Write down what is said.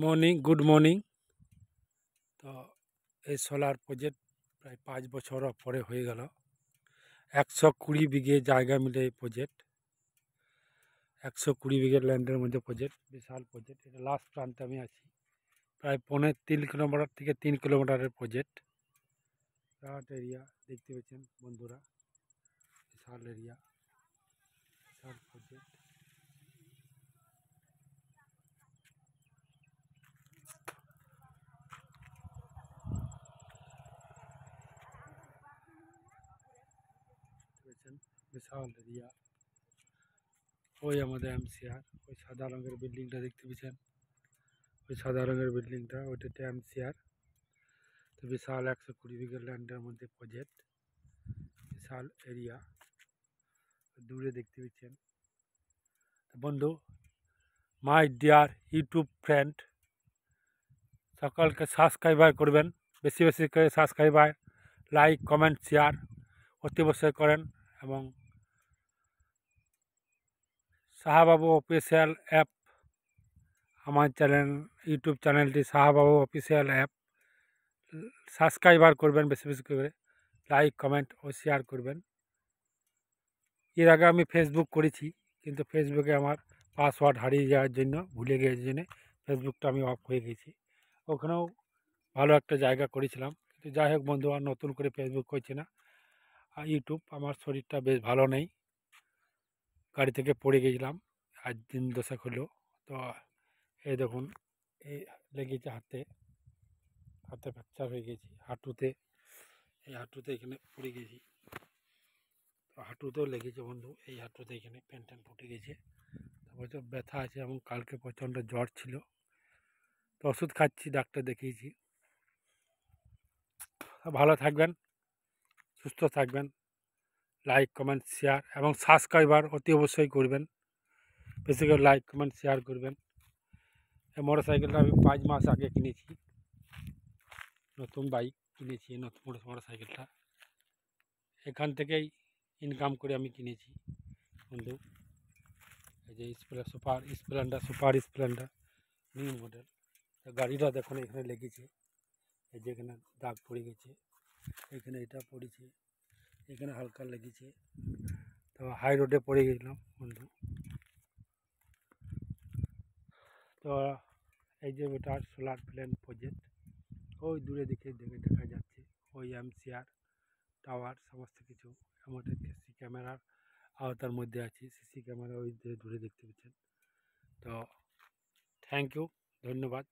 Morning, good morning. তো এই solar project প্রায় 5 বছর পরে হয়ে গেল। 120 বিঘে জায়গা মিলে এই প্রজেক্ট, 120 বিঘে ল্যান্ডের মধ্যে প্রজেক্ট, বিশাল প্রজেক্ট। এটা লাস্ট প্রান্তে আমি আছি, প্রায় 3.5 কিলোমিটার থেকে 3 কিলোমিটারের প্রজেক্ট। বিরাট এরিয়া দেখতে পাচ্ছেন বন্ধুরা, বিশাল এরিয়া, বিশাল প্রজেক্ট। বিশাল এরিয়া। ওই আমাদের এমসিআর, ওই সাদা রঙের বিল্ডিংটা দেখতে পেয়েছেন, ওই সাদা রঙের বিল্ডিংটা ওইটাতে এমসিআর। তো বিশাল 120 বিঘে ল্যান্ডের মধ্যে প্রজেক্ট, বিশাল এরিয়া দূরে দেখতে পাচ্ছেন। বন্ধু, মাই ডিয়ার ইউটিউব ফ্রেন্ড, সকলকে সাবস্ক্রাইবার করবেন, বেশি বেশি করে সাবস্ক্রাইবার, লাইক, কমেন্ট, শেয়ার অতি অবশ্যই করেন। এবং সাহাবাবু অফিসিয়াল অ্যাপ, আমার চ্যানেল, ইউটিউব চ্যানেলটি সাহাবাবু অফিসিয়াল অ্যাপ, সাবস্ক্রাইবার করবেন, বেশি বেশি করে লাইক, কমেন্ট ও শেয়ার করবেন। এর আগে আমি ফেসবুক করেছি, কিন্তু ফেসবুকে আমার পাসওয়ার্ড হারিয়ে যাওয়ার জন্য, ভুলে গিয়েছে জন্য ফেসবুকটা আমি অফ হয়ে গেছি। ওখানেও ভালো একটা জায়গা করেছিলাম, কিন্তু যাই হোক বন্ধু, আর নতুন করে ফেসবুক করছি না। আর ইউটিউব, আমার শরীরটা বেশ ভালো নেই, গাড়ি থেকে পড়ে গেছিলাম আজ দিন 10 হলো। তো এই দেখুন, এই লেগেছে হাতে, হাতে ফ্র্যাকচার হয়ে গেছি, হাঁটুতে, এই হাঁটুতে এখানে পড়ে গেছি। তো হাঁটুতেও লেগেছে বন্ধু, এই হাঁটুতে এখানে প্যান ফুটে গেছে। তারপর তো ব্যথা আছে, এবং কালকে প্রচণ্ড জ্বর ছিল, তো ওষুধ খাচ্ছি, ডাক্তার দেখিয়েছি। ভালো থাকবেন, সুস্থ থাকবেন, লাইক, কমেন্ট, শেয়ার এবং সাবস্ক্রাইবার অতি অবশ্যই করবেন, বেশি করে লাইক, কমেন্ট, শেয়ার করবেন। এই মোটর সাইকেলটা আমি 5 মাস আগে কিনেছি, নতুন বাইক কিনেছি, নতুন মোটর সাইকেলটা এখান থেকেই ইনকাম করে আমি কিনেছি বন্ধু। এই যে সুপার স্প্লেন্ডার নিউ মডেল। গাড়িটা দেখুন এখানে লেগেছে, এই যে এখানে দাগ পড়ে গেছে, এখানে এটা পড়েছে, এখানে হালকা লেগেছে। তো হাই রোডে পড়ে গেছিলাম বন্ধু। তো এই যে ওটা সোলার প্ল্যান প্রজেক্ট, ওই দূরে দেখা যাচ্ছে, ওই এমসিআর টাওয়ার সমস্ত কিছু আমাদের সিসি ক্যামেরার আওতার মধ্যে আছি। সিসি ক্যামেরা ওই দূরে দেখতে পাচ্ছেন। তো থ্যাংক ইউ, ধন্যবাদ।